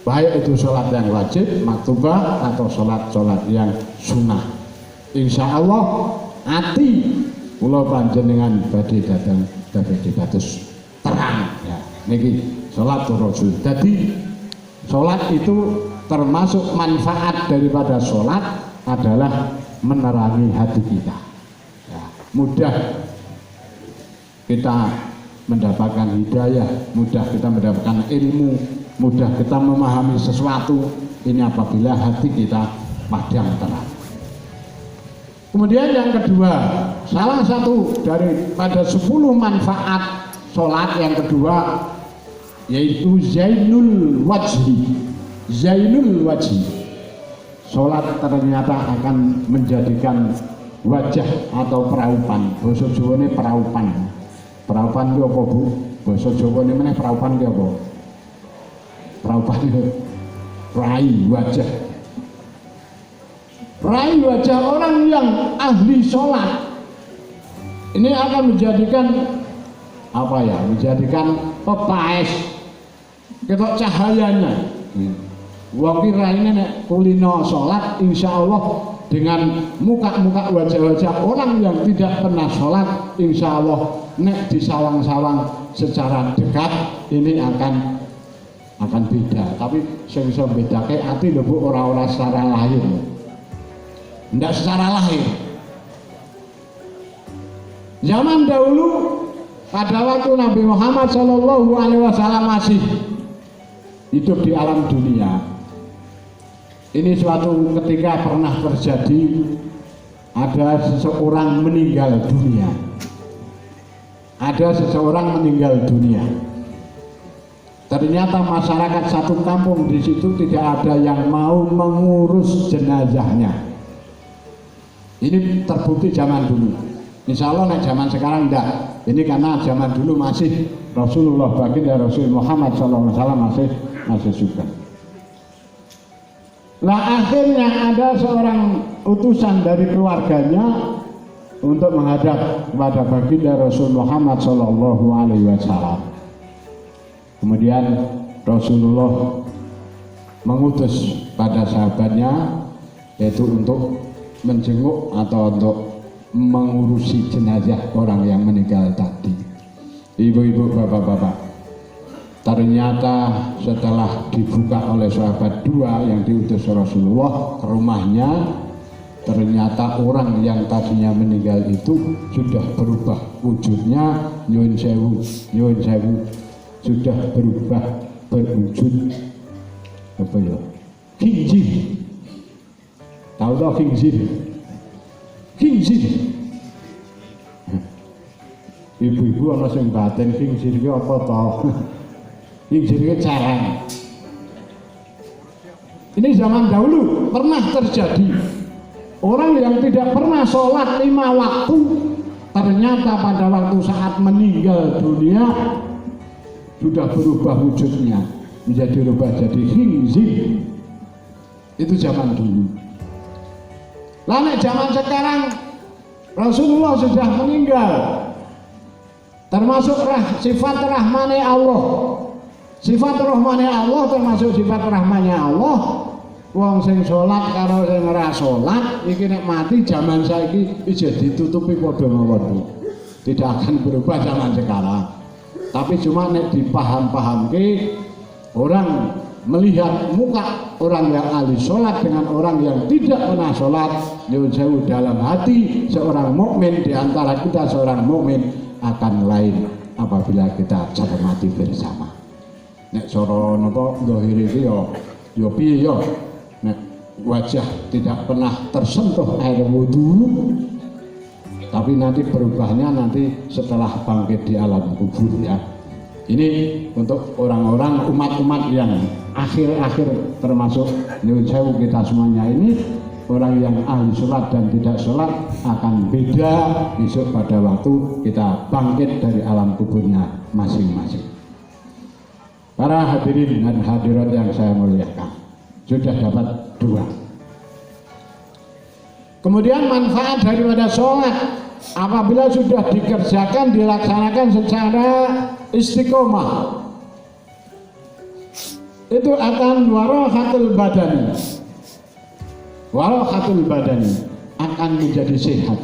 baik itu sholat yang wajib, maktubah atau sholat yang sunnah. Insya Allah ati kula panjenengan badhe datang badhe dados terang ya. Niki sholat Rasul. Jadi sholat itu termasuk manfaat daripada sholat adalah menerangi hati kita ya, mudah kita mendapatkan hidayah, mudah kita mendapatkan ilmu, mudah kita memahami sesuatu ini apabila hati kita padang terang. Kemudian yang kedua, salah satu daripada 10 manfaat sholat yang kedua yaitu zainul wajhi. Zainul wajhi, sholat ternyata akan menjadikan wajah atau peraupan. Basa Jawane peraupan. Peraupan itu apa Bu? Basa Jawane meneh peraupan itu apa? Peraupan itu rai wajah. Rai wajah orang yang ahli sholat ini akan menjadikan apa ya? Menjadikan pepaes ketok cahayanya. Wong ki raine nek kulino sholat insya Allah dengan muka-muka wajah-wajah orang yang tidak pernah sholat insya Allah nek disawang-sawang secara dekat ini akan beda. Tapi sing iso bedake ati lho Bu, ora secara lahir. Ndak secara lahir. Zaman dahulu pada waktu Nabi Muhammad SAW masih hidup di alam dunia, ini suatu ketika pernah terjadi ada seseorang meninggal dunia. Ada seseorang meninggal dunia. Ternyata masyarakat satu kampung di situ tidak ada yang mau mengurus jenazahnya. Ini terbukti zaman dulu. Insya Allah nek zaman sekarang enggak. Ini karena zaman dulu masih Rasulullah baginda Rasul Muhammad SAW masih juga. Lah akhirnya ada seorang utusan dari keluarganya untuk menghadap kepada baginda Rasul Muhammad SAW. Kemudian Rasulullah mengutus pada sahabatnya yaitu untuk menjenguk atau untuk mengurusi jenazah orang yang meninggal tadi. Ibu-ibu, bapak-bapak, ternyata setelah dibuka oleh sahabat dua yang diutus Rasulullah ke rumahnya, ternyata orang yang tadinya meninggal itu sudah berubah wujudnya. Nyuwun sewu, sudah berubah berwujud apa ya? Khinzir. Tahu tak khinzir? Khinzir. Ibu-ibu ana sing batin khinzir iki apa to? Khinzir iki celeng. Ini zaman dahulu pernah terjadi. Orang yang tidak pernah sholat 5 waktu ternyata pada waktu saat meninggal dunia sudah berubah wujudnya menjadi khinzir. Itu zaman dulu. Lalu zaman sekarang Rasulullah sudah meninggal. Termasuk sifat rahmane Allah. Sifat rahmane Allah termasuk sifat rahmane Allah. Wong sing sholat karo sing ora sholat iki nek mati zaman saiki iki ditutupi padha mawon. Tidak akan berubah zaman sekarang. Tapi cuma nek dipaham-pahamke orang melihat muka orang yang ahli sholat dengan orang yang tidak pernah sholat, nyuwun sewu dalam hati seorang mukmin di antara kita seorang mukmin akan lain apabila kita cermati bersama. Nek cara napa zahir iki ya piye ya nek wajah tidak pernah tersentuh air wudu, tapi nanti berubahnya nanti setelah bangkit di alam kubur ya. Ini untuk orang-orang umat-umat yang akhir-akhir termasuk nyuwun sewu kita semuanya ini orang yang ahli sholat dan tidak sholat akan beda besok pada waktu kita bangkit dari alam kuburnya masing-masing. Para hadirin dan hadirat yang saya muliakan, sudah dapat 2. Kemudian manfaat daripada sholat apabila sudah dikerjakan, dilaksanakan secara istiqomah. itu akan warahatul badani. Warahatul badani akan menjadi sehat.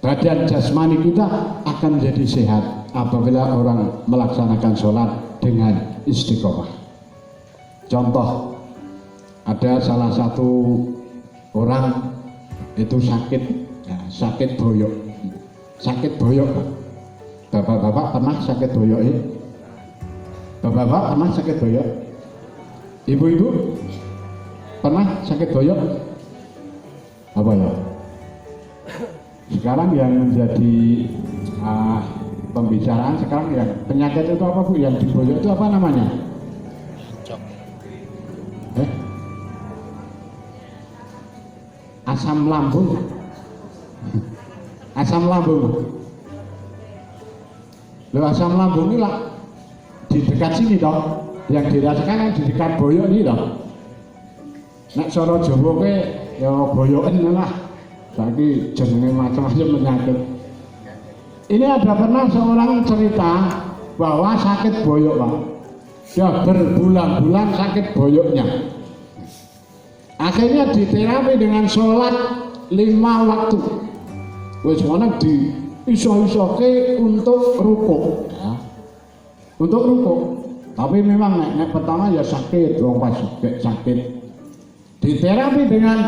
Badan jasmani kita akan menjadi sehat apabila orang melaksanakan sholat dengan istiqomah. Contoh, ada salah satu orang itu sakit, ya, sakit boyok. Sakit boyok. Bapak-bapak pernah sakit boyok ini? Bapak-bapak pernah sakit boyok? Ibu-ibu pernah sakit boyok? Apa ya? Sekarang yang menjadi pembicaraan sekarang yang penyakit itu apa Bu? Yang di boyok itu apa namanya? Asam lambung. Asam lambung. Loh, asam lambung ini lah di dekat sini toh, yang dirasakan yang di dekat boyok ini toh. Nek cara Jawa ke ya boyoken lah. Saiki jenenge macam-macam penyakit. Ini ada pernah seorang cerita bahwa sakit boyok Pak. Dia berbulan-bulan sakit boyoknya. Akhirnya diterapi dengan sholat 5 waktu. Wis ngono di iso-isoke untuk rukuk, ya. Untuk rukuk. Tapi memang nek pertama ya sakit, wong pas sakit. Diterapi dengan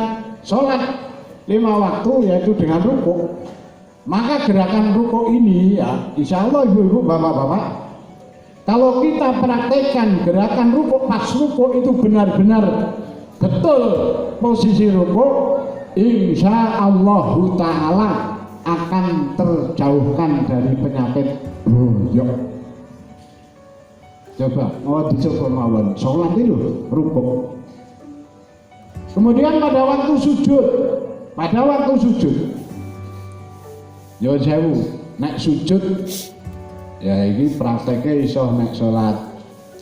sholat 5 waktu yaitu dengan rukuk. Maka gerakan rukuk ini ya, insya Allah ibu-ibu, bapak-bapak, kalau kita praktekkan gerakan rukuk, pas rukuk itu benar-benar betul posisi rukuk, insya Allah Ta'ala akan terjauhkan dari penyakit boyok. Coba mau dicoba mawon sholat itu rukuk. Kemudian pada waktu sujud, ya sewu, nek sujud ya ini prakteknya iso nek sholat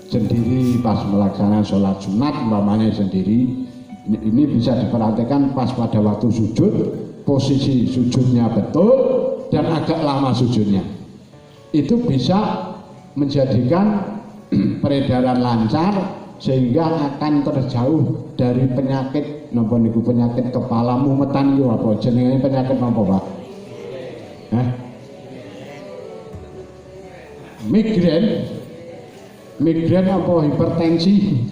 sendiri pas melaksanakan sholat sunat umpamanya sendiri, ini bisa diperhatikan pas pada waktu sujud, posisi sujudnya betul dan agak lama sujudnya, itu bisa menjadikan peredaran lancar sehingga akan terjauh dari penyakit napa niku, penyakit kepala mumetan niku apa jenenge, penyakit napa Pak? Migrain apa hipertensi?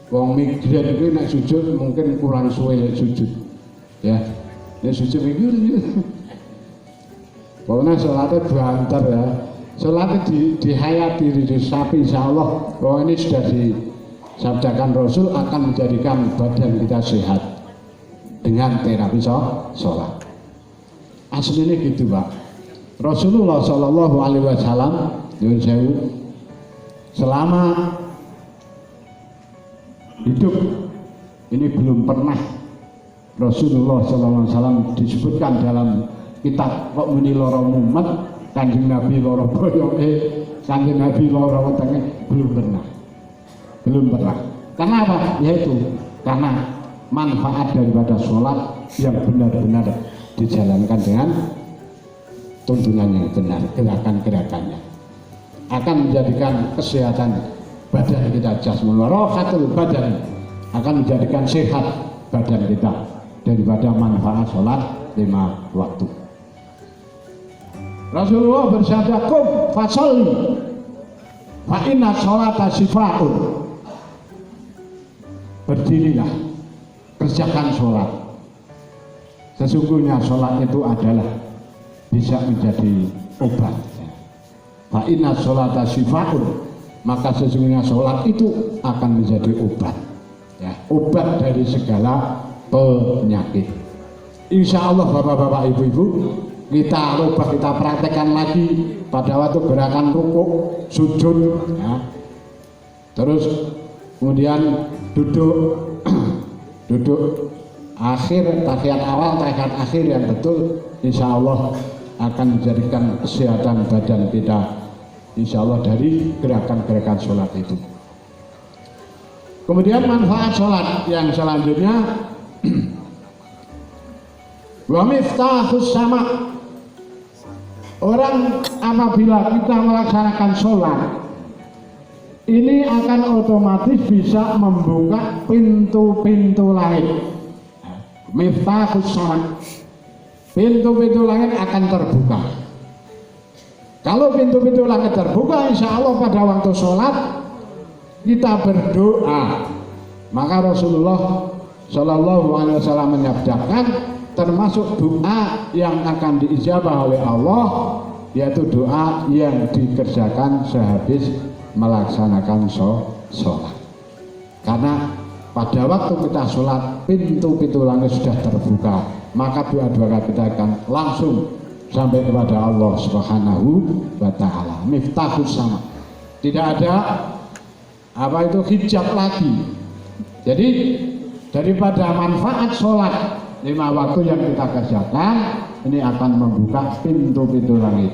Wong migrain itu nek sujud mungkin kurang suwe sujud, ya. Nek sujud mikir. Pokoknya sholatnya banter ya. Sholatnya dihayati di sapi, insya Allah. Bahwa ini sudah disabdakan Rasul akan menjadikan badan kita sehat dengan terapi sholat. Aslinya gitu Pak. Rasulullah Shallallahu Alaihi Wasallam selama hidup ini belum pernah Rasulullah Shallallahu Alaihi Wasallam disebutkan dalam kitab kok muni loro mumet, Kanjeng Nabi loro boyoke, Kanjeng Nabi loro wetenge, belum pernah. Karena apa? Yaitu karena manfaat daripada sholat yang benar-benar dijalankan dengan tuntunan yang benar, gerakan-gerakannya akan menjadikan kesehatan badan kita, jasmani rohatul badan, akan menjadikan sehat badan kita daripada manfaat sholat 5 waktu. Rasulullah bersabda, "Qum fasholli fa inna sholata shifaa'un." Berdirilah, kerjakan sholat. Sesungguhnya sholat itu adalah bisa menjadi obat. Fa inna sholata shifaa'un, maka sesungguhnya sholat itu akan menjadi obat. Ya, obat dari segala penyakit. Insya Allah bapak-bapak, ibu-ibu, kita rubah, kita praktekkan lagi pada waktu gerakan rukuk, sujud, ya. Terus kemudian duduk akhir, tahiyat awal, tahiyat akhir yang betul, insya Allah akan menjadikan kesehatan badan kita, insya Allah dari gerakan-gerakan sholat itu. Kemudian manfaat sholat yang selanjutnya, wa miftahus sama, Orang apabila kita melaksanakan sholat, ini akan otomatis bisa membuka pintu-pintu langit. Miftahus sholat, pintu-pintu langit akan terbuka. Kalau pintu-pintu langit terbuka, insya Allah pada waktu sholat kita berdoa. Maka Rasulullah Shallallahu Alaihi Wasallam menyabdakan, termasuk doa yang akan diijabah oleh Allah, yaitu doa yang dikerjakan sehabis melaksanakan sholat. Karena pada waktu kita sholat, pintu-pintu langit sudah terbuka, maka doa-doa kita akan langsung sampai kepada Allah Subhanahu wa Ta'ala. Miftahus sama, tidak ada apa itu hijab lagi. Jadi daripada manfaat sholat 5 waktu yang kita kerjakan, ini akan membuka pintu-pintu langit,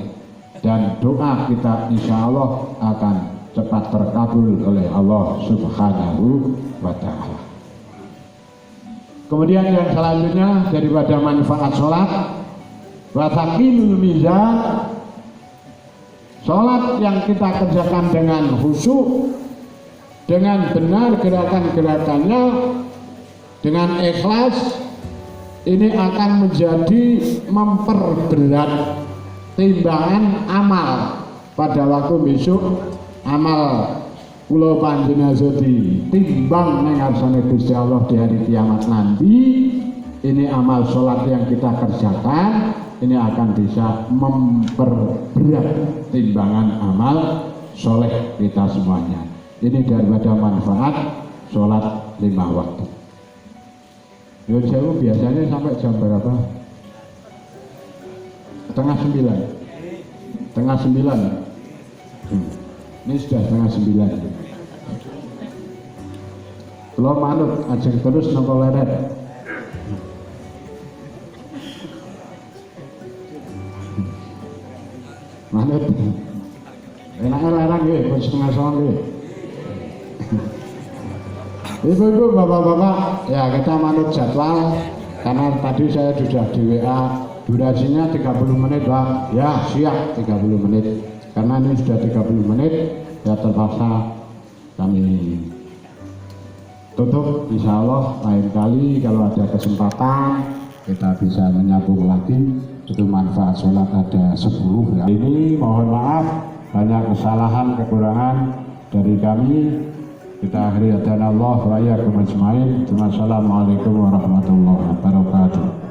dan doa kita insya Allah akan cepat terkabul oleh Allah Subhanahu wa Ta'ala. Kemudian yang selanjutnya daripada manfaat sholat, wathaqilul mizan, sholat yang kita kerjakan dengan khusyuk, dengan benar gerakan-gerakannya, dengan ikhlas, ini akan menjadi memperberat timbangan amal pada waktu besok. Amal kula panjenengan ditimbang ning ngarsane Gusti Allah di hari kiamat nanti. Ini amal sholat yang kita kerjakan, ini akan bisa memperberat timbangan amal soleh kita semuanya. Ini daripada manfaat sholat 5 waktu. Yun sewu biasanya sampai jam berapa? Setengah 9. Setengah 9. Ini sudah setengah 9. Kalau manut ajeng terus nampak leret. Manut. Enaknya lerang ya, setengah 9 ya. Ibu-ibu, bapak-bapak, ya kita manut jadwal, karena tadi saya sudah di WA, durasinya 30 menit Pak. Ya siap 30 menit, karena ini sudah 30 menit, ya terpaksa kami tutup. Insya Allah lain kali kalau ada kesempatan kita bisa menyambung lagi. Itu manfaat sholat ada 10 ya. Ini mohon maaf banyak kesalahan kekurangan dari kami. Kita akhiri, Allah wa iyyakum ajmain. Wassalamualaikum warahmatullahi wabarakatuh.